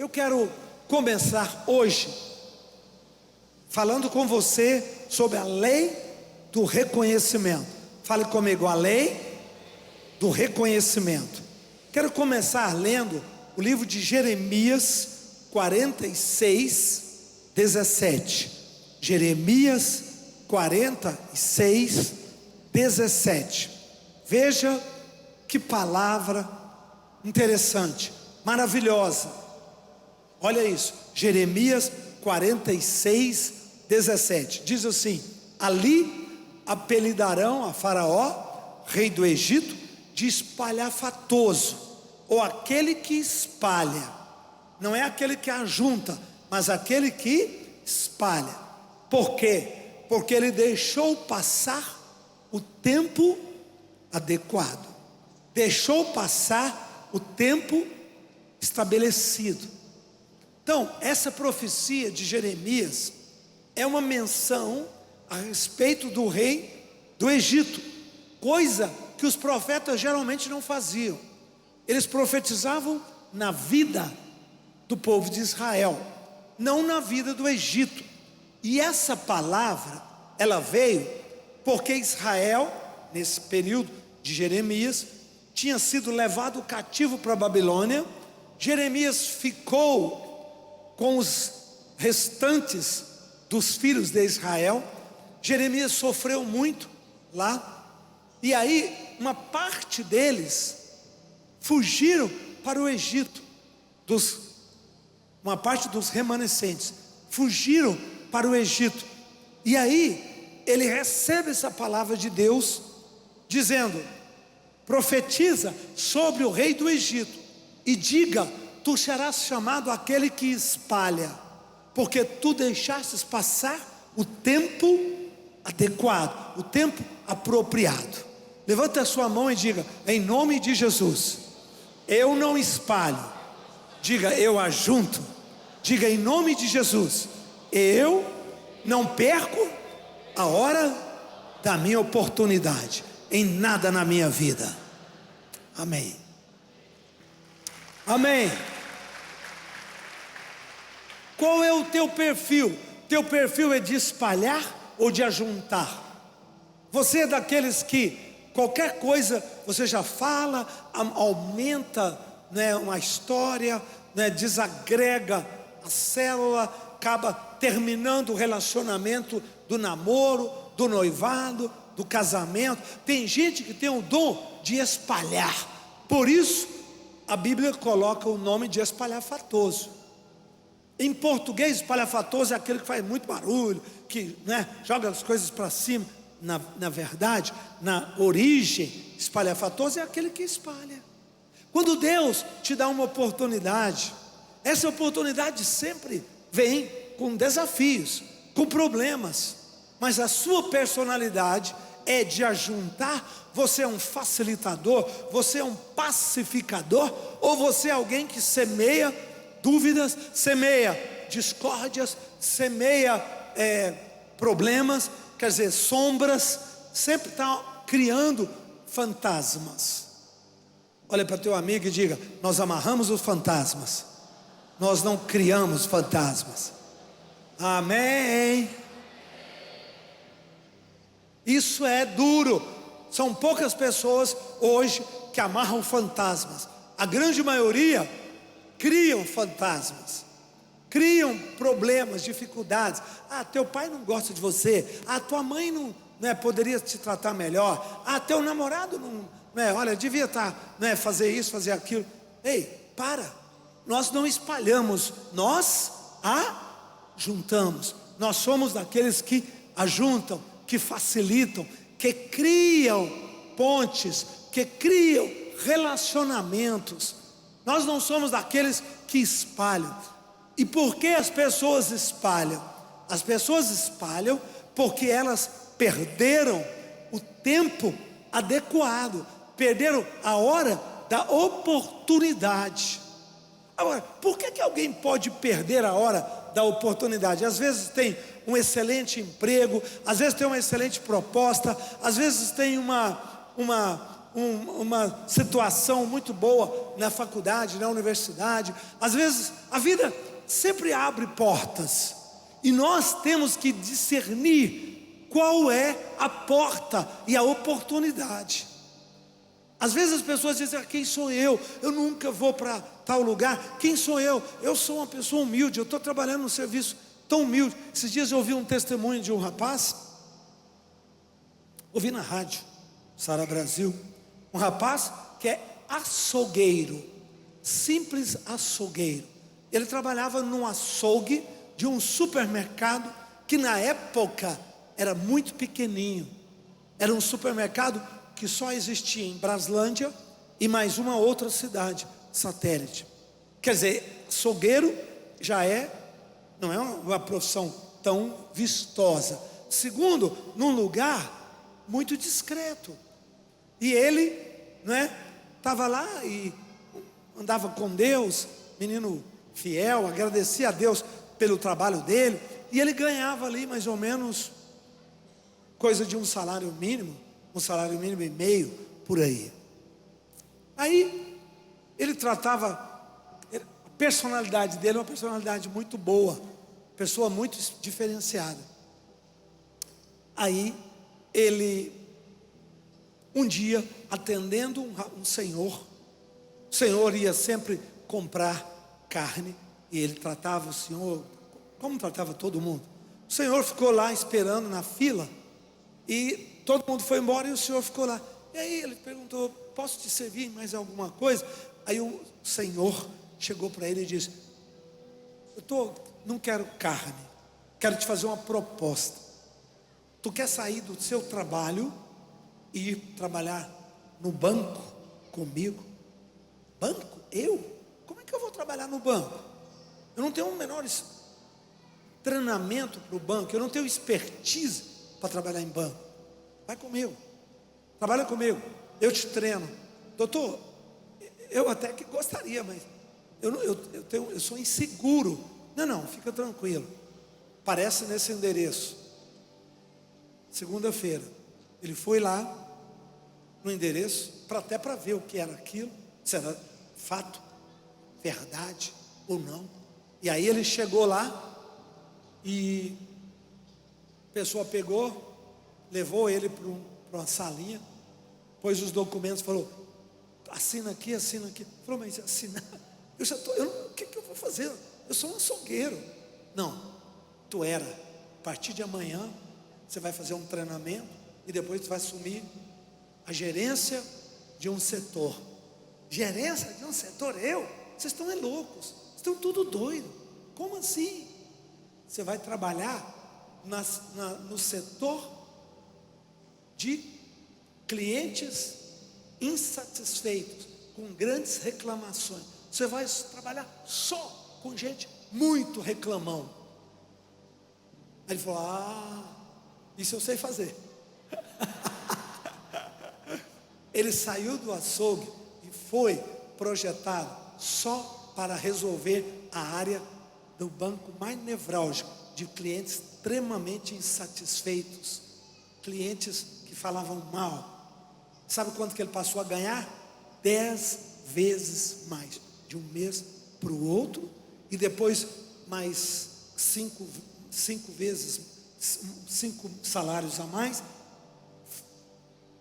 Eu quero começar hoje falando com você sobre a lei do reconhecimento. Fale comigo, a lei do reconhecimento. Quero começar lendo o livro de Jeremias 46, 17. Jeremias 46, 17. Veja que palavra interessante, maravilhosa. Olha isso, Jeremias 46, 17. Diz assim: ali apelidarão a Faraó, rei do Egito, de espalhafatoso, ou aquele que espalha. Não é aquele que ajunta, mas aquele que espalha. Por quê? Porque ele deixou passar o tempo adequado, deixou passar o tempo estabelecido. Então, essa profecia de Jeremias é uma menção a respeito do rei do Egito, coisa que os profetas geralmente não faziam. Eles profetizavam na vida do povo de Israel, não na vida do Egito. E essa palavra, ela veio porque Israel, nesse período de Jeremias, tinha sido levado cativo para a Babilônia. Jeremias ficou com os restantes dos filhos de Israel. Jeremias sofreu muito lá. E aí, uma parte deles fugiram para o Egito. Uma parte dos remanescentes fugiram para o Egito. E aí, ele recebe essa palavra de Deus, dizendo: profetiza sobre o rei do Egito e diga: tu serás chamado aquele que espalha, porque tu deixastes passar o tempo adequado, o tempo apropriado. Levanta a sua mão e diga: em nome de Jesus, eu não espalho. Diga: eu ajunto. Diga: em nome de Jesus, eu não perco a hora da minha oportunidade em nada na minha vida. Amém. Amém. Qual é o teu perfil? Teu perfil é de espalhar ou de ajuntar? Você é daqueles que qualquer coisa você já fala, aumenta, né, uma história, né, desagrega a célula, acaba terminando o relacionamento do namoro, do noivado, do casamento. Tem gente que tem o dom de espalhar. Por isso a Bíblia coloca o nome de espalhafatoso. Em português, espalhafatoso é aquele que faz muito barulho, que, né, joga as coisas para cima. Na verdade, na origem, espalhafatoso é aquele que espalha. Quando Deus te dá uma oportunidade, essa oportunidade sempre vem com desafios, com problemas, mas a sua personalidade é de ajuntar. Você é um facilitador, você é um pacificador, ou você é alguém que semeia dúvidas, semeia discórdias, semeia problemas, quer dizer, sombras, sempre está criando fantasmas. Olha para teu amigo e diga: nós amarramos os fantasmas, nós não criamos fantasmas. Amém. Isso é duro. São poucas pessoas hoje que amarram fantasmas. A grande maioria criam fantasmas, criam problemas, dificuldades. Ah, teu pai não gosta de você. Ah, tua mãe não, né, poderia te tratar melhor. Ah, teu namorado não, né, olha, devia estar, né, fazer isso, fazer aquilo. Ei, para. Nós não espalhamos, nós ajuntamos. Nós somos daqueles que ajuntam, que facilitam, que criam pontes, que criam relacionamentos. Nós não somos daqueles que espalham. E por que as pessoas espalham? As pessoas espalham porque elas perderam o tempo adequado, perderam a hora da oportunidade. Agora, por que alguém pode perder a hora da oportunidade? Às vezes tem um excelente emprego, às vezes tem uma excelente proposta, às vezes tem uma uma situação muito boa na faculdade, na universidade. Às vezes a vida sempre abre portas e nós temos que discernir qual é a porta e a oportunidade. Às vezes as pessoas dizem: quem sou eu? Eu nunca vou para tal lugar. Quem sou eu? Eu sou uma pessoa humilde, eu estou trabalhando num serviço tão humilde. Esses dias eu ouvi um testemunho de um rapaz, ouvi na rádio Sara Brasil, um rapaz que é açougueiro, simples açougueiro. Ele trabalhava num açougue de um supermercado que na época era muito pequenininho. Era um supermercado que só existia em Braslândia e mais uma outra cidade satélite. Quer dizer, açougueiro não é uma profissão tão vistosa. Segundo, num lugar muito discreto. E ele, estava lá e andava com Deus, menino fiel, agradecia a Deus pelo trabalho dele, e ele ganhava ali mais ou menos coisa de um salário mínimo e meio, por aí. Aí ele tratava, a personalidade dele é uma personalidade muito boa, pessoa muito diferenciada. Aí ele, um dia, atendendo um senhor, o senhor ia sempre comprar carne, e ele tratava o senhor como tratava todo mundo. O senhor ficou lá esperando na fila, e todo mundo foi embora e o senhor ficou lá. E aí ele perguntou: posso te servir mais alguma coisa? Aí o senhor chegou para ele e disse: não quero carne, quero te fazer uma proposta. Tu quer sair do seu trabalho e ir trabalhar no banco comigo? Banco? Eu? Como é que eu vou trabalhar no banco? Eu não tenho um menor treinamento para o banco, eu não tenho expertise para trabalhar em banco. Vai comigo, trabalha comigo, eu te treino. Doutor, eu até que gostaria, mas eu sou inseguro. Não, fica tranquilo, aparece nesse endereço. Segunda-feira ele foi lá no endereço, até para ver o que era aquilo, se era fato, verdade ou não. E aí ele chegou lá e a pessoa pegou, levou ele para uma salinha, pôs os documentos, falou: assina aqui. Falou: mas assinar, o que eu vou fazer? Eu sou um açougueiro. Não, a partir de amanhã você vai fazer um treinamento e depois você vai assumir a gerência de um setor. Gerência de um setor? Vocês estão loucos, vocês estão tudo doido. Como assim? Você vai trabalhar no setor de clientes insatisfeitos, com grandes reclamações. Você vai trabalhar só com gente muito reclamão. Aí ele falou: isso eu sei fazer. Ele saiu do açougue e foi projetado só para resolver a área do banco mais nevrálgico, de clientes extremamente insatisfeitos, clientes que falavam mal. Sabe quanto que ele passou a ganhar? 10 vezes mais, de um mês para o outro, e depois mais 5 vezes, 5 salários a mais.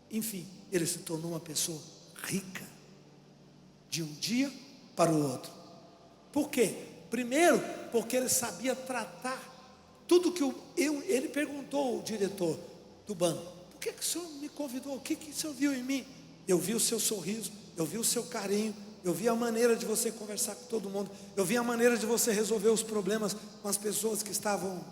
Enfim, ele se tornou uma pessoa rica, de um dia para o outro. Por quê? Primeiro, porque ele sabia tratar tudo que ele perguntou ao diretor do banco: por que o senhor me convidou? O que o senhor viu em mim? Eu vi o seu sorriso, eu vi o seu carinho, eu vi a maneira de você conversar com todo mundo, eu vi a maneira de você resolver os problemas com as pessoas que estavam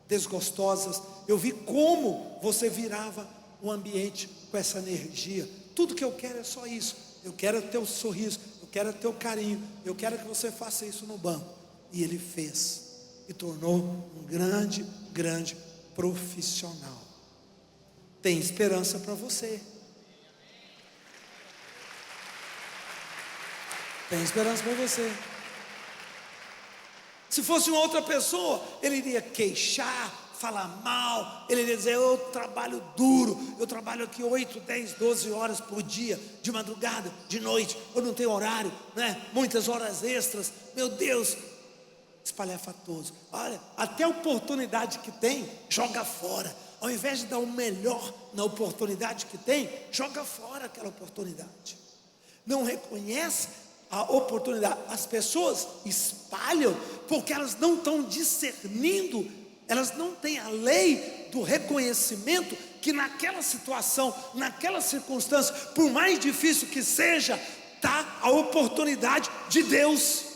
desgostosas, eu vi como você virava o ambiente com essa energia. Tudo que eu quero é só isso. Eu quero teu sorriso, eu quero teu carinho, eu quero que você faça isso no banco. E ele fez, e tornou um grande profissional. Tem esperança para você. Tem esperança para você. Se fosse uma outra pessoa, ele iria queixar, falar mal, ele iria dizer: eu trabalho duro, eu trabalho aqui 8, 10, 12 horas por dia, de madrugada, de noite, eu não tenho horário, né? Muitas horas extras, meu Deus, espalhafatoso. Olha, até a oportunidade que tem, joga fora. Ao invés de dar o melhor na oportunidade que tem, joga fora aquela oportunidade. Não reconhece a oportunidade. As pessoas espalham porque elas não estão discernindo, elas não têm a lei do reconhecimento que naquela situação, naquela circunstância, por mais difícil que seja, está a oportunidade de Deus.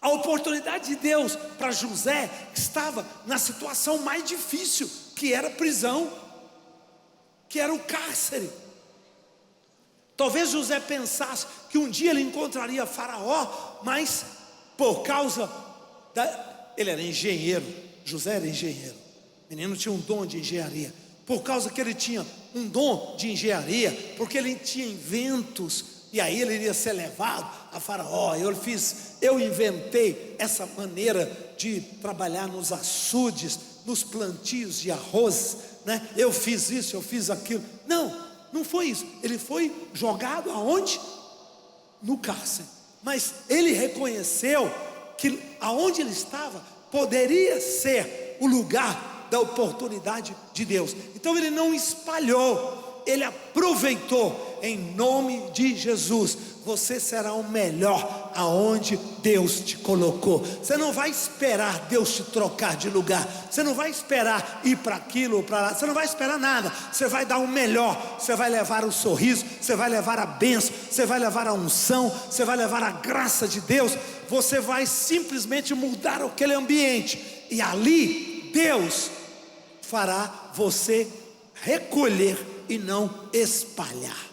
A oportunidade de Deus para José estava na situação mais difícil, que era a prisão, que era o cárcere. Talvez José pensasse que um dia ele encontraria Faraó, mas por causa ele era engenheiro, José era engenheiro, o menino tinha um dom de engenharia. Por causa que ele tinha um dom de engenharia, porque ele tinha inventos, e aí ele iria ser levado a Faraó. Eu inventei essa maneira de trabalhar nos açudes, nos plantios de arroz, né? Eu fiz isso, eu fiz aquilo. Não foi isso. Ele foi jogado aonde? No cárcere. Mas ele reconheceu que aonde ele estava poderia ser o lugar da oportunidade de Deus. Então ele não espalhou, ele aproveitou. Em nome de Jesus, você será o melhor aonde Deus te colocou. Você não vai esperar Deus te trocar de lugar, você não vai esperar ir para aquilo ou para lá, você não vai esperar nada. Você vai dar o melhor, você vai levar o sorriso, você vai levar a bênção, você vai levar a unção, você vai levar a graça de Deus. Você vai simplesmente mudar aquele ambiente, e ali Deus fará você recolher e não espalhar.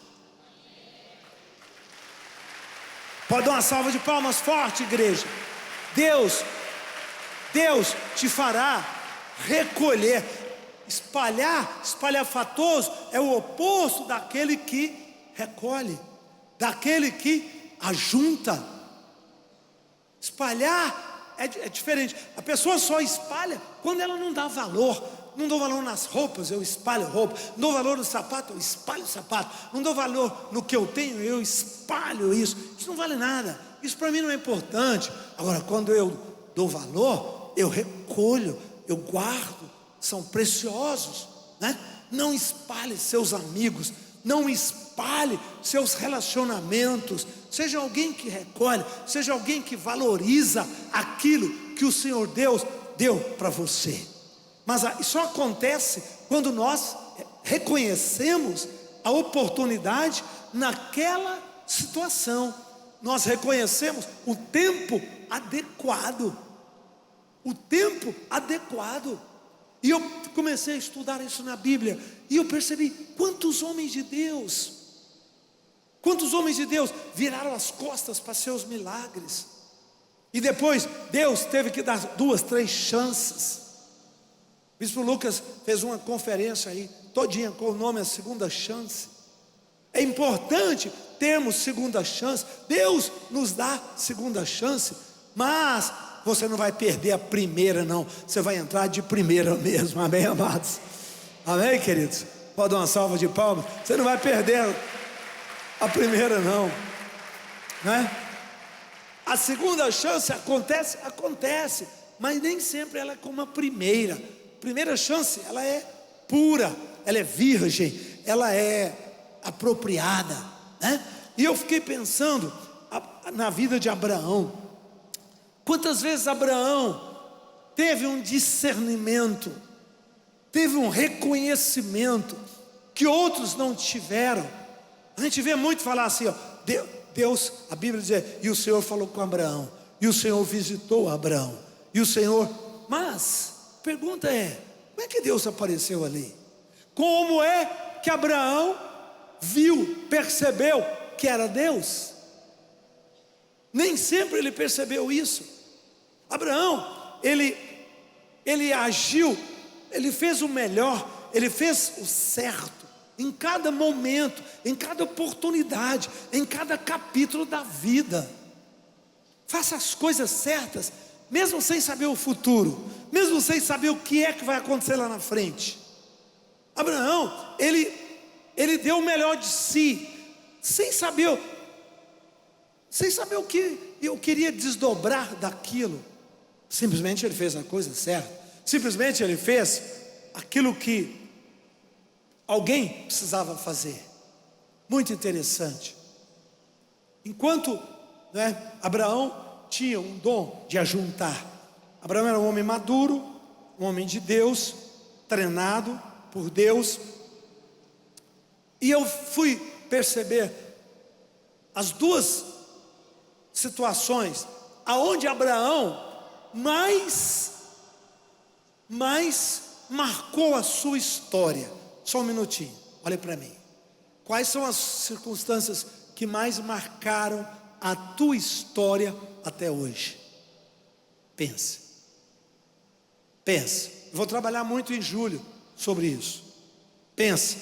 Pode dar uma salva de palmas forte, igreja. Deus te fará recolher. Espalhafatoso é o oposto daquele que recolhe, daquele que ajunta. Espalhar é diferente. A pessoa só espalha quando ela não dá valor. Não dou valor nas roupas, eu espalho roupa. Não dou valor no sapato, eu espalho o sapato. Não dou valor no que eu tenho, eu espalho isso. Isso não vale nada, isso para mim não é importante. Agora, quando eu dou valor, eu recolho, eu guardo, são preciosos, né? Não espalhe seus amigos, não espalhe seus relacionamentos. Seja alguém que recolhe, seja alguém que valoriza aquilo que o Senhor Deus deu para você. Mas isso acontece quando nós reconhecemos a oportunidade naquela situação. Nós reconhecemos o tempo adequado. O tempo adequado. E eu comecei a estudar isso na Bíblia, e eu percebi quantos homens de Deus viraram as costas para seus milagres. E depois Deus teve que dar 2, 3 chances. O bispo Lucas fez uma conferência aí, todinha, com o nome A Segunda Chance. É importante termos segunda chance. Deus nos dá segunda chance, mas você não vai perder a primeira, não. Você vai entrar de primeira mesmo, amém, amados? Amém, queridos? Pode dar uma salva de palmas. Você não vai perder a primeira, não, né? A segunda chance acontece, mas nem sempre ela é como a primeira. Primeira chance, ela é pura, ela é virgem, ela é apropriada, né? E eu fiquei pensando na vida de Abraão. Quantas vezes Abraão teve um discernimento, teve um reconhecimento que outros não tiveram. A gente vê muito falar assim, ó, Deus, a Bíblia diz, e o Senhor falou com Abraão, e o Senhor visitou Abraão, e o Senhor, mas a pergunta é, como é que Deus apareceu ali? Como é que Abraão viu, percebeu que era Deus? Nem sempre ele percebeu isso. Abraão, ele agiu, ele fez o melhor, ele fez o certo, em cada momento, em cada oportunidade, em cada capítulo da vida. Faça as coisas certas mesmo sem saber o futuro, mesmo sem saber o que é que vai acontecer lá na frente. Abraão, ele deu o melhor de si, sem saber o que eu queria desdobrar daquilo. Simplesmente ele fez a coisa certa. Simplesmente ele fez aquilo que alguém precisava fazer. Muito interessante. Enquanto, Abraão tinha um dom de ajuntar. Abraão era um homem maduro, um homem de Deus, treinado por Deus. E eu fui perceber as duas situações aonde Abraão mais marcou a sua história. Só um minutinho, olha para mim. Quais são as circunstâncias que mais marcaram a tua história até hoje? Pense. Eu vou trabalhar muito em julho sobre isso. Pense.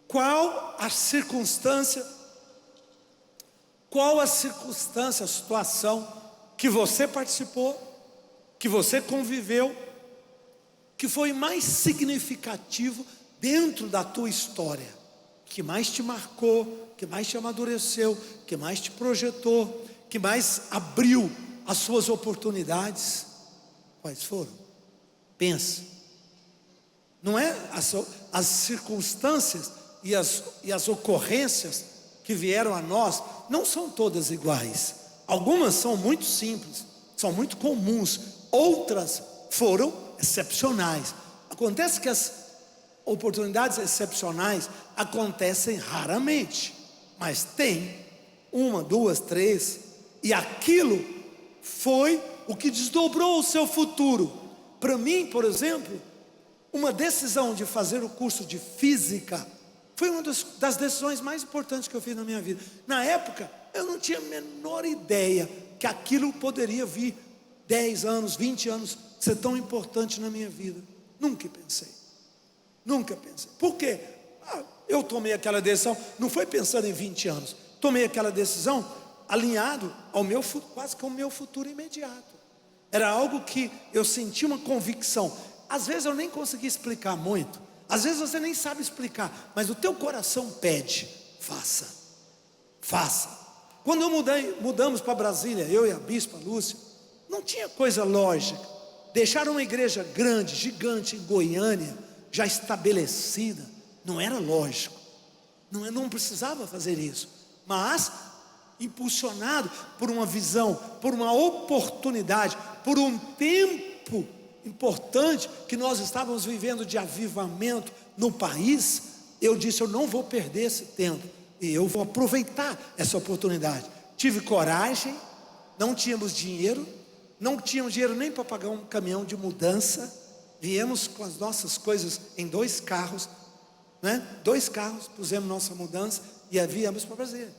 Qual a circunstância, a situação que você participou, que você conviveu, que foi mais significativo dentro da tua história, que mais te marcou, que mais te amadureceu, que mais te projetou, que mais abriu as suas oportunidades? Quais foram? Pensa. Não é as circunstâncias e as ocorrências que vieram a nós, não são todas iguais. Algumas são muito simples, são muito comuns. Outras foram excepcionais. Acontece que as oportunidades excepcionais acontecem raramente, mas tem uma, duas, três, e aquilo foi o que desdobrou o seu futuro. Para mim, por exemplo, uma decisão de fazer o curso de física foi uma das decisões mais importantes que eu fiz na minha vida. Na época, eu não tinha a menor ideia que aquilo poderia vir 10 anos, 20 anos, ser tão importante na minha vida. Nunca pensei. Por quê? Eu tomei aquela decisão, não foi pensando em 20 anos. Tomei aquela decisão alinhado ao quase que ao meu futuro imediato. Era algo que eu senti uma convicção. Às vezes eu nem consegui explicar muito. Às vezes você nem sabe explicar, mas o teu coração pede, faça. Quando mudamos para Brasília, eu e a bispa Lúcia, não tinha coisa lógica. Deixar uma igreja grande, gigante em Goiânia, já estabelecida, não era lógico. Não precisava fazer isso. Mas, impulsionado por uma visão, por uma oportunidade, por um tempo importante que nós estávamos vivendo de avivamento no país, eu disse: eu não vou perder esse tempo, e eu vou aproveitar essa oportunidade. Tive coragem. Não tínhamos dinheiro nem para pagar um caminhão de mudança. Viemos com as nossas coisas em 2 carros, 2 carros, pusemos nossa mudança e viemos para Brasília,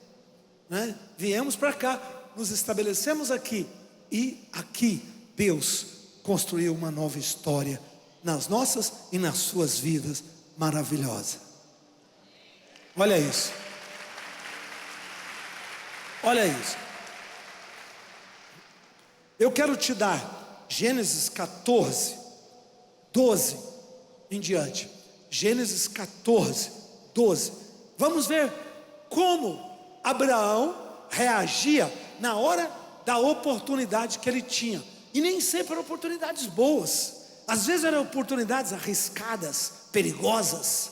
Viemos para cá, nos estabelecemos aqui, e aqui Deus construiu uma nova história nas nossas e nas suas vidas, maravilhosa. Olha isso. Eu quero te dar Gênesis 14, 12 em diante. Gênesis 14, 12. Vamos ver como Abraão reagia na hora da oportunidade que ele tinha. E nem sempre eram oportunidades boas. Às vezes eram oportunidades arriscadas, perigosas.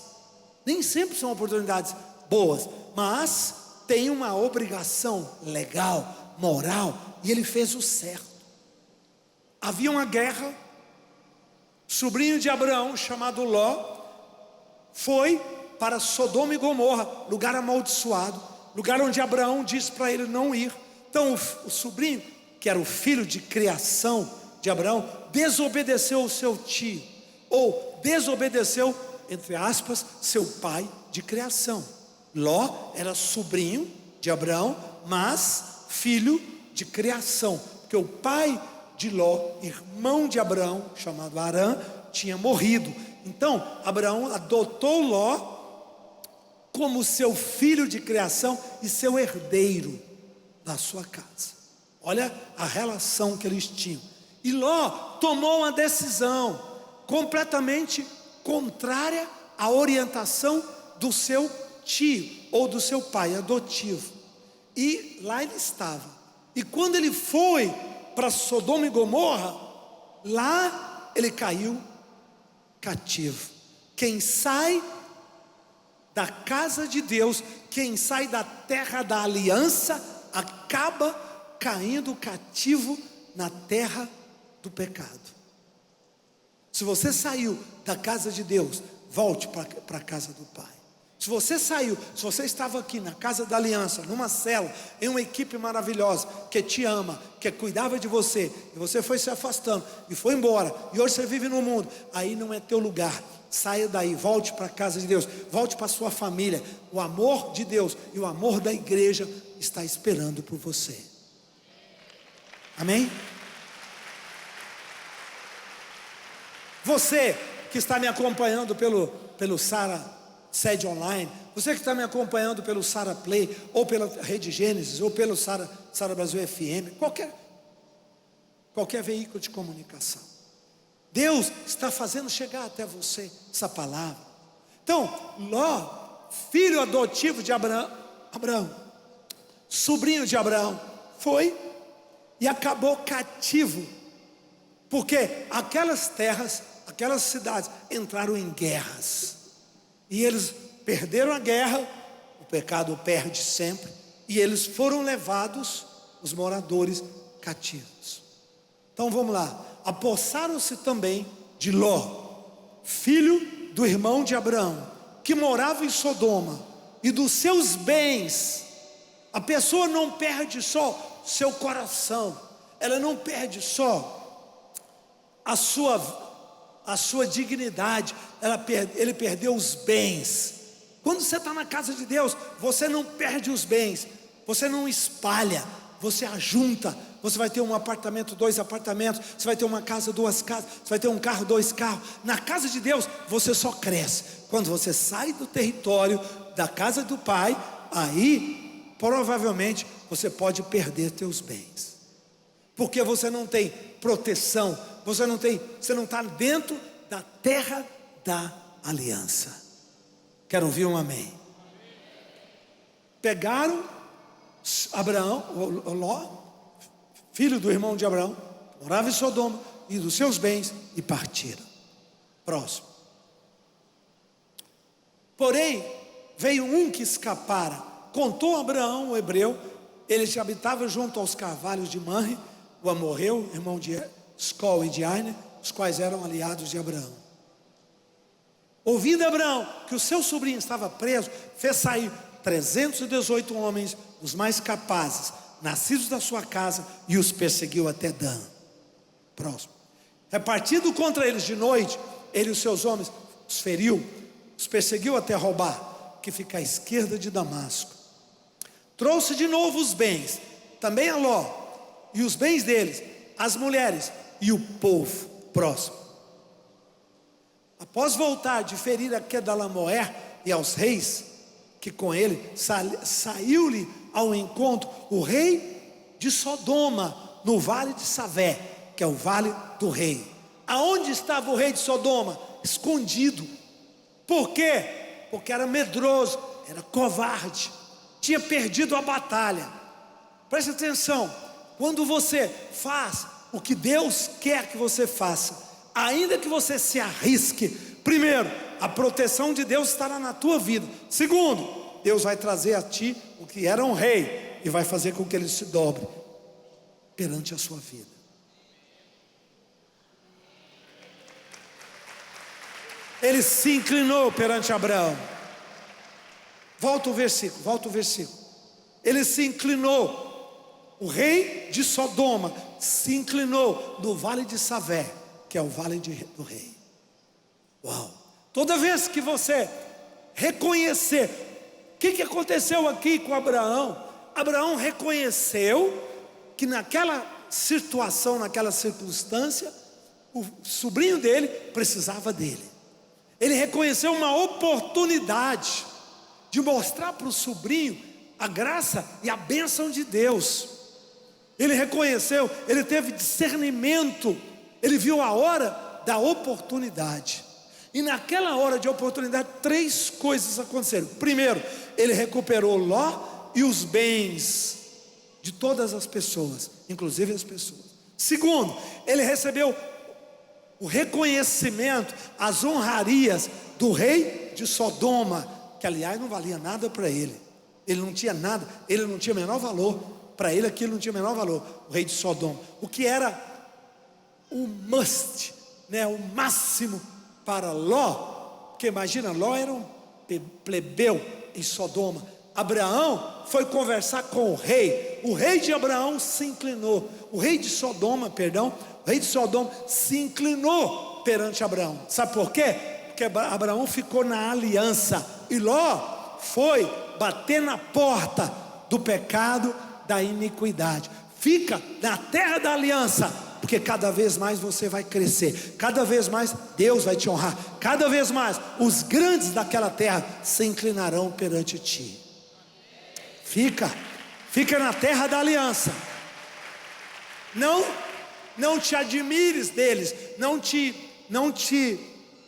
Nem sempre são oportunidades boas, mas tem uma obrigação legal, moral, e ele fez o certo. Havia uma guerra. Sobrinho de Abraão, chamado Ló, foi para Sodoma e Gomorra, lugar amaldiçoado, lugar onde Abraão disse para ele não ir. Então o sobrinho, que era o filho de criação de Abraão, desobedeceu o seu tio, ou desobedeceu, entre aspas, seu pai de criação. Ló era sobrinho de Abraão, mas filho de criação, porque o pai de Ló, irmão de Abraão, chamado Arã, tinha morrido. Então Abraão adotou Ló como seu filho de criação e seu herdeiro da sua casa. Olha a relação que eles tinham. E Ló tomou uma decisão completamente contrária à orientação do seu tio ou do seu pai adotivo. E lá ele estava. E quando ele foi para Sodoma e Gomorra, lá ele caiu cativo. Quem sai da casa de Deus, quem sai da terra da aliança, acaba caindo cativo na terra do pecado. Se você saiu da casa de Deus, volte para a casa do Pai. Se você saiu, se você estava aqui na casa da aliança, numa cela, em uma equipe maravilhosa, que te ama, que cuidava de você, e você foi se afastando, e foi embora, e hoje você vive no mundo, aí não é teu lugar. Saia daí, volte para a casa de Deus, volte para a sua família. O amor de Deus e o amor da igreja está esperando por você. Amém? Você que está me acompanhando pelo Sara Sede Online, você que está me acompanhando pelo Sara Play, ou pela Rede Gênesis, ou pelo Sara Brasil FM, qualquer veículo de comunicação, Deus está fazendo chegar até você essa palavra. Então, Ló, filho adotivo de Abraão, sobrinho de Abraão, foi e acabou cativo, porque aquelas terras, aquelas cidades entraram em guerras, e eles perderam a guerra. O pecado perde sempre, e eles foram levados, os moradores, cativos. Então vamos lá. Apossaram-se também de Ló, filho do irmão de Abraão, que morava em Sodoma, e dos seus bens. A pessoa não perde só seu coração, ela não perde só a sua dignidade, ele perdeu os bens. Quando você está na casa de Deus, você não perde os bens, você não espalha, você ajunta. Você vai ter um apartamento, 2 apartamentos, você vai ter uma casa, 2 casas, você vai ter um carro, 2 carros. Na casa de Deus, você só cresce. Quando você sai do território da casa do Pai, aí provavelmente você pode perder teus bens, porque você não tem proteção, você não está dentro da terra da aliança. Quero ouvir um amém? Pegaram Abraão, Ló, filho do irmão de Abraão, morava em Sodoma, e dos seus bens, e partiram. Próximo. Porém, veio um que escapara, contou a Abraão, o hebreu. Ele já habitava junto aos carvalhos de Manre, o amorreu, irmão de Escol e de Aine, os quais eram aliados de Abraão. Ouvindo Abraão que o seu sobrinho estava preso, fez sair 318 homens, os mais capazes, nascidos da sua casa, e os perseguiu até Dan. Próximo. Repartido contra eles de noite, ele e os seus homens os feriu, os perseguiu até Robá, que fica à esquerda de Damasco. Trouxe de novo os bens, também a Ló, e os bens deles, as mulheres e o povo. Próximo. Após voltar de ferir a Quedalamoer e aos reis que com ele, saiu-lhe ao encontro o rei de Sodoma, no vale de Savé, que é o vale do rei. Aonde estava o rei de Sodoma? Escondido. Por quê? Porque era medroso, era covarde, tinha perdido a batalha. Preste atenção, quando você faz o que Deus quer que você faça, ainda que você se arrisque, primeiro, a proteção de Deus estará na tua vida. Segundo, Deus vai trazer a ti o que era um rei, e vai fazer com que ele se dobre perante a sua vida. Ele se inclinou perante Abraão. Volta o versículo. Ele se inclinou, o rei de Sodoma se inclinou no vale de Savé, que é o vale do rei. Uau! Toda vez que você reconhecer, o que aconteceu aqui com Abraão? Abraão reconheceu que naquela situação, naquela circunstância, o sobrinho dele precisava dele. Ele reconheceu uma oportunidade de mostrar para o sobrinho a graça e a bênção de Deus. Ele reconheceu, ele teve discernimento, ele viu a hora da oportunidade. E naquela hora de oportunidade, 3 coisas aconteceram. Primeiro, ele recuperou Ló e os bens de todas as pessoas, inclusive as pessoas. Segundo, ele recebeu o reconhecimento, as honrarias do rei de Sodoma, que aliás não valia nada para ele. Ele não tinha nada, ele não tinha o menor valor. Para ele aquilo não tinha o menor valor, o rei de Sodoma. O que era o must, né, o máximo para Ló, porque imagina, Ló era um plebeu em Sodoma. Abraão foi conversar com o rei de Abraão se inclinou, o rei de Sodoma se inclinou perante Abraão. Sabe por quê? Porque Abraão ficou na aliança, e Ló foi bater na porta do pecado, da iniquidade. Fica na terra da aliança, porque cada vez mais você vai crescer, cada vez mais Deus vai te honrar, cada vez mais os grandes daquela terra se inclinarão perante ti. Fica na terra da aliança. Não te admires deles, não te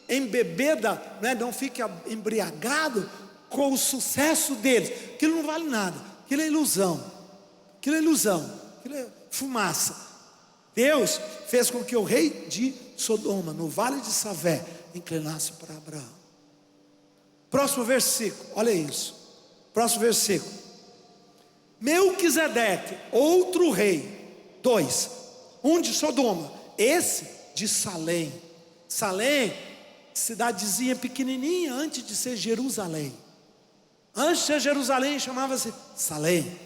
embebeda, né? Não fique embriagado com o sucesso deles. Aquilo não vale nada, aquilo é ilusão, aquilo é fumaça. Deus fez com que o rei de Sodoma, no vale de Savé, inclinasse para Abraão. Próximo versículo, olha isso. Próximo versículo. Melquisedeque, outro rei, 2, um de Sodoma, esse de Salém. Salém, cidadezinha pequenininha antes de ser Jerusalém. Antes de ser Jerusalém chamava-se Salém,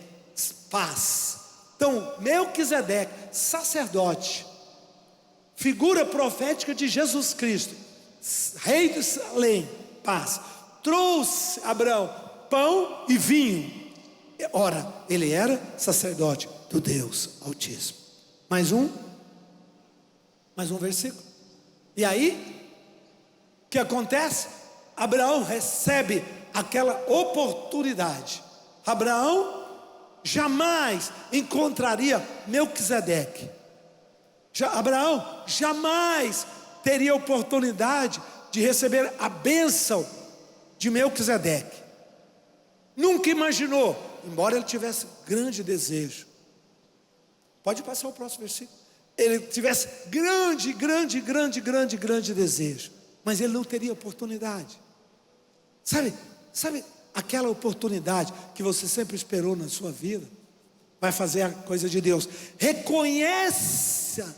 paz. Então, Melquisedeque, sacerdote, figura profética de Jesus Cristo, rei de Salém, paz, trouxe a Abraão pão e vinho. Ora, ele era sacerdote do Deus Altíssimo. Mais um versículo. E aí, o que acontece? Abraão recebe aquela oportunidade. Abraão jamais encontraria Melquisedeque. Abraão jamais teria oportunidade de receber a bênção de Melquisedeque. Nunca imaginou, embora ele tivesse grande desejo. Pode passar o próximo versículo. Ele tivesse grande desejo, mas ele não teria oportunidade. Sabe aquela oportunidade que você sempre esperou na sua vida? Vai fazer a coisa de Deus. Reconheça,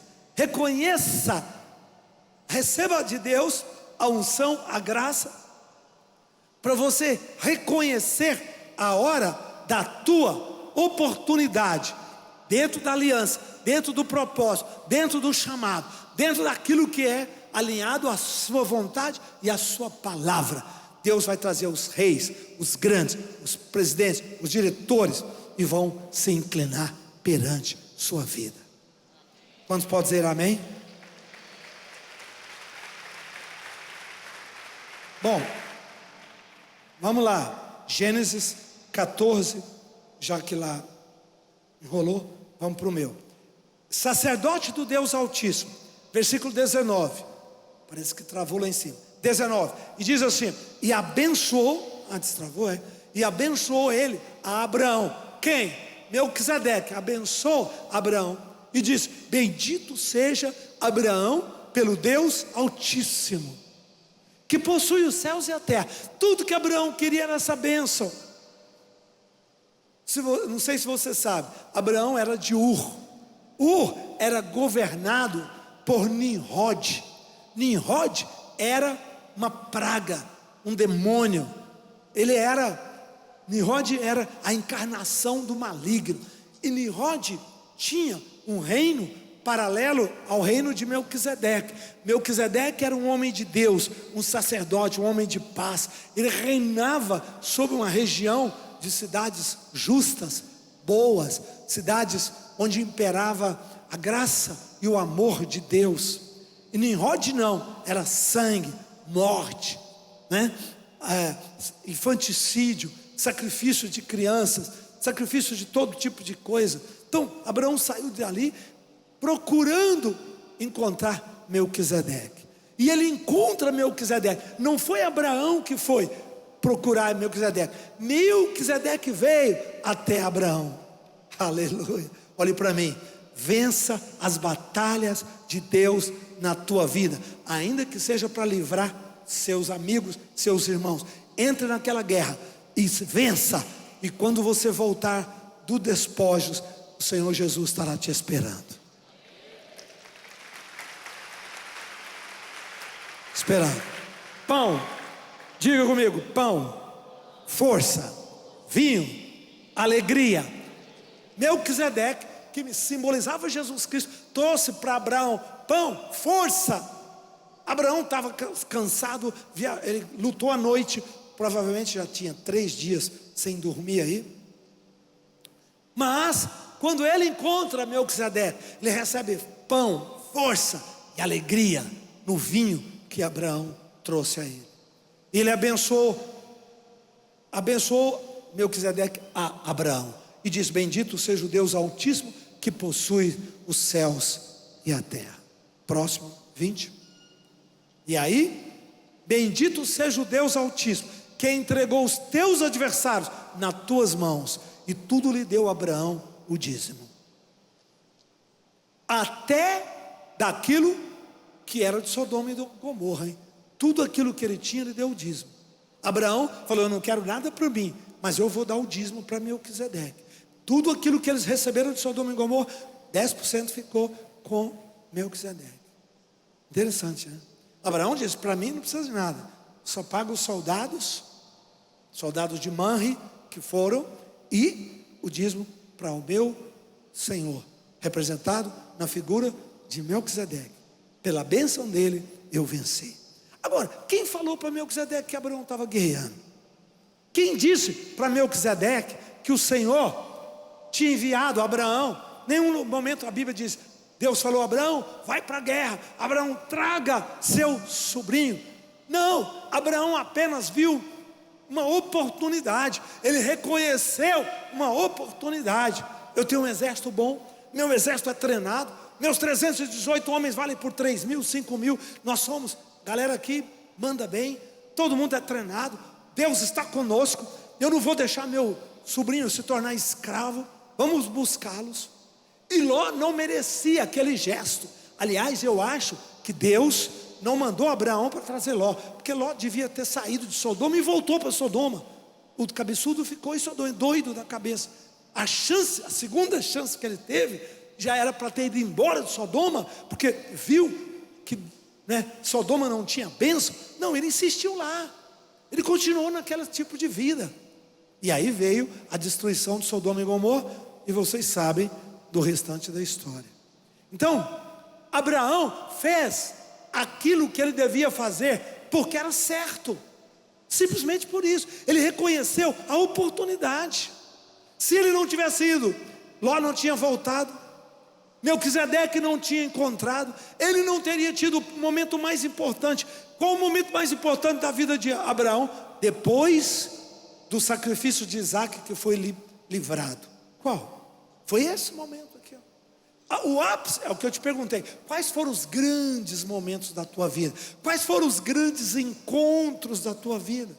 receba de Deus a unção, a graça, para você reconhecer a hora da tua oportunidade, dentro da aliança, dentro do propósito, dentro do chamado, dentro daquilo que é alinhado à sua vontade e à sua palavra. Deus vai trazer os reis, os grandes, os presidentes, os diretores, e vão se inclinar perante sua vida. Quantos podem dizer amém? Bom, vamos lá, Gênesis 14, já que lá enrolou, vamos para o meu. Sacerdote do Deus Altíssimo, versículo 19, parece que travou lá em cima, 19, e diz assim: e abençoou, antes travou, e abençoou ele a Abraão. Quem? Melquisedeque abençoou Abraão e disse: bendito seja Abraão pelo Deus Altíssimo, que possui os céus e a terra. Tudo que Abraão queria era essa bênção. Não sei se você sabe, Abraão era de Ur. Ur era governado por Nimrod. Nimrod era uma praga, um demônio. Nimrod era a encarnação do maligno. E Nimrod tinha um reino paralelo ao reino de Melquisedeque. Melquisedeque era um homem de Deus, um sacerdote, um homem de paz. Ele reinava sobre uma região de cidades justas, boas, cidades onde imperava a graça e o amor de Deus. E Nimrod não, era sangue, morte, né? Infanticídio, sacrifício de crianças, sacrifício de todo tipo de coisa. Então Abraão saiu dali procurando encontrar Melquisedeque. E ele encontra Melquisedeque. Não foi Abraão que foi procurar Melquisedeque. Melquisedeque veio até Abraão. Aleluia. Olhe para mim. Vença as batalhas de Deus na tua vida, ainda que seja para livrar seus amigos, seus irmãos. Entre naquela guerra e vença. E quando você voltar do despojos, o Senhor Jesus estará te esperando. Esperando. Pão, diga comigo: pão, força, vinho, alegria. Melquisedeque, que simbolizava Jesus Cristo, trouxe para Abraão pão, força. Abraão estava cansado, ele lutou à noite, provavelmente já tinha 3 dias sem dormir aí. Mas quando ele encontra Melquisedeque, ele recebe pão, força e alegria no vinho que Abraão trouxe a ele. Ele abençoou Melquisedeque a Abraão e diz: bendito seja o Deus Altíssimo, que possui os céus e a terra. Próximo, 20. E aí, bendito seja o Deus Altíssimo, que entregou os teus adversários nas tuas mãos, e tudo lhe deu a Abraão o dízimo, até daquilo que era de Sodoma e de Gomorra, hein? Tudo aquilo que ele tinha, ele deu o dízimo. Abraão falou: eu não quero nada para mim, mas eu vou dar o dízimo para Melquisedeque. Tudo aquilo que eles receberam de Sodoma e Gomorra, 10% ficou com Melquisedeque. Interessante, né? Abraão disse: para mim não precisa de nada, só pago os soldados de Manre que foram, e o dízimo para o meu Senhor, representado na figura de Melquisedeque. Pela bênção dele eu venci. Agora, quem falou para Melquisedeque que Abraão estava guerreando? Quem disse para Melquisedeque que o Senhor tinha enviado a Abraão? Nenhum momento a Bíblia diz: Deus falou a Abraão, vai para a guerra, Abraão, traga seu sobrinho. Não, Abraão apenas viu uma oportunidade. Ele reconheceu uma oportunidade. Eu tenho um exército bom, meu exército é treinado, meus 318 homens valem por 3 mil, 5 mil. Nós somos, galera aqui manda bem, todo mundo é treinado, Deus está conosco. Eu não vou deixar meu sobrinho se tornar escravo, vamos buscá-los. E Ló não merecia aquele gesto. Aliás, eu acho que Deus não mandou Abraão para trazer Ló, porque Ló devia ter saído de Sodoma e voltou para Sodoma. O cabeçudo ficou em Sodoma, doido da cabeça. A segunda chance que ele teve já era para ter ido embora de Sodoma, porque viu que Sodoma não tinha bênção. Não, ele insistiu lá, ele continuou naquele tipo de vida. E aí veio a destruição de Sodoma e Gomorra, e vocês sabem do restante da história. Então, Abraão fez aquilo que ele devia fazer, porque era certo, simplesmente por isso. Ele reconheceu a oportunidade. Se ele não tivesse ido, Ló não tinha voltado, Melquisedeque não tinha encontrado, ele não teria tido o momento mais importante. Qual o momento mais importante da vida de Abraão? Depois do sacrifício de Isaac, que foi livrado. Qual? Foi esse momento aqui, ó. O ápice é o que eu te perguntei: quais foram os grandes momentos da tua vida? Quais foram os grandes encontros da tua vida?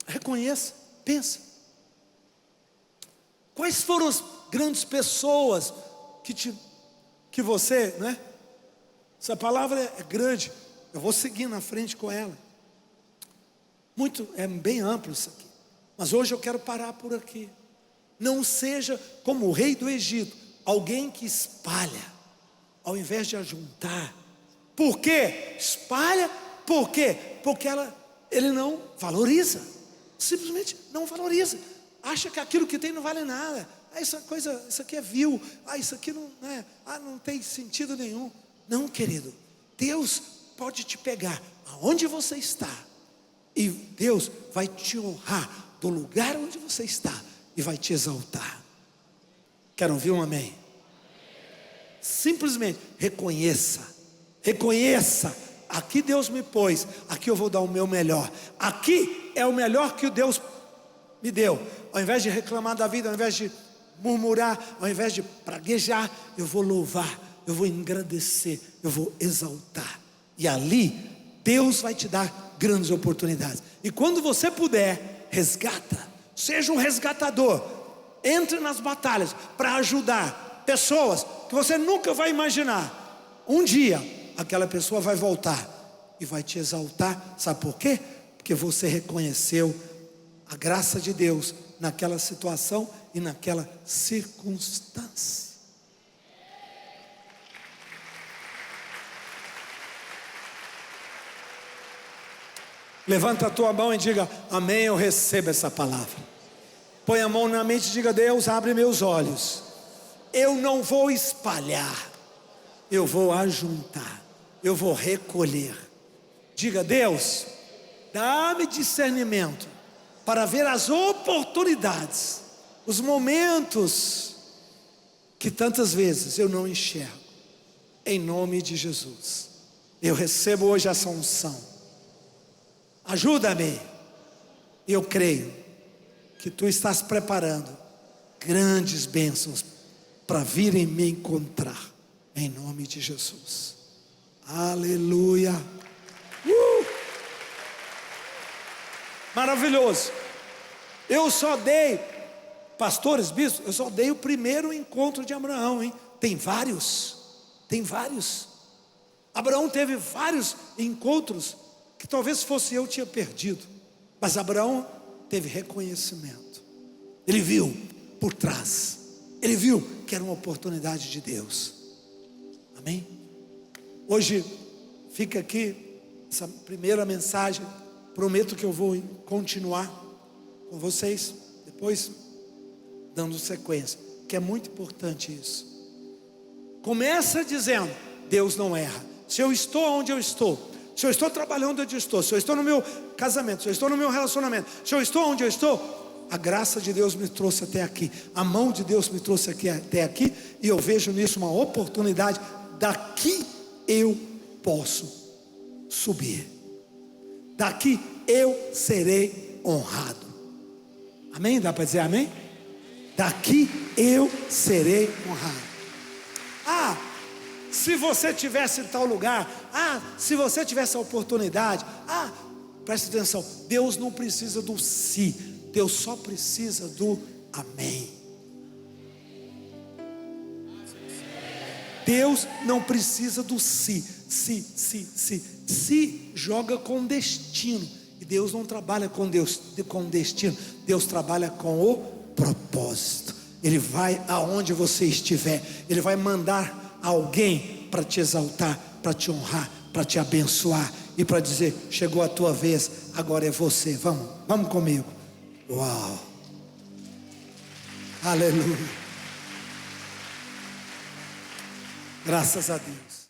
Reconheça, pensa. Quais foram as grandes pessoas que você, né? Essa palavra é grande, eu vou seguir na frente com ela. É bem amplo isso aqui, mas hoje eu quero parar por aqui. Não seja como o rei do Egito, alguém que espalha, ao invés de ajuntar. Por quê? Espalha, por quê? Porque ele não valoriza, simplesmente não valoriza. Acha que aquilo que tem não vale nada. Isso aqui é vil. Isso aqui não tem sentido nenhum. Não, querido, Deus pode te pegar aonde você está, e Deus vai te honrar do lugar onde você está, e vai te exaltar. Quero ouvir um amém? Simplesmente reconheça, aqui Deus me pôs, aqui eu vou dar o meu melhor, aqui é o melhor que Deus me deu. Ao invés de reclamar da vida, ao invés de murmurar, ao invés de praguejar, eu vou louvar, eu vou engrandecer, eu vou exaltar. E ali, Deus vai te dar grandes oportunidades. E quando você puder, resgata. Seja um resgatador. Entre nas batalhas para ajudar pessoas que você nunca vai imaginar. Um dia, aquela pessoa vai voltar e vai te exaltar. Sabe por quê? Porque você reconheceu a graça de Deus naquela situação e naquela circunstância. Levanta a tua mão e diga: amém, eu recebo essa palavra. Põe a mão na mente e diga: Deus, abre meus olhos. Eu não vou espalhar, eu vou ajuntar, eu vou recolher. Diga: Deus, dá-me discernimento para ver as oportunidades, os momentos que tantas vezes eu não enxergo. Em nome de Jesus, eu recebo hoje essa unção. Ajuda-me. Eu creio que tu estás preparando grandes bênçãos para virem me encontrar, em nome de Jesus. Aleluia. Maravilhoso. Eu só dei, pastores, bispos, eu só dei o primeiro encontro de Abraão, hein? Tem vários. Abraão teve vários encontros que talvez fosse eu tinha perdido, mas Abraão teve reconhecimento. Ele viu por trás, ele viu que era uma oportunidade de Deus. Amém? Hoje fica aqui essa primeira mensagem. Prometo que eu vou continuar com vocês depois, dando sequência, que é muito importante isso. Começa dizendo: Deus não erra. Se eu estou onde eu estou, se eu estou trabalhando onde eu estou, se eu estou no meu casamento, se eu estou no meu relacionamento, se eu estou onde eu estou, a graça de Deus me trouxe até aqui, a mão de Deus me trouxe até aqui, e eu vejo nisso uma oportunidade. Daqui eu posso subir, daqui eu serei honrado. Amém? Dá para dizer amém? Daqui eu serei honrado. Se você tivesse em tal lugar, se você tivesse a oportunidade, preste atenção, Deus não precisa do se, Deus só precisa do amém. Deus não precisa do se joga com destino, e Deus não trabalha com destino, Deus trabalha com o propósito. Ele vai aonde você estiver, Ele vai mandar alguém para te exaltar, para te honrar, para te abençoar e para dizer: chegou a tua vez, agora é você. Vamos comigo. Uau, aleluia, graças a Deus.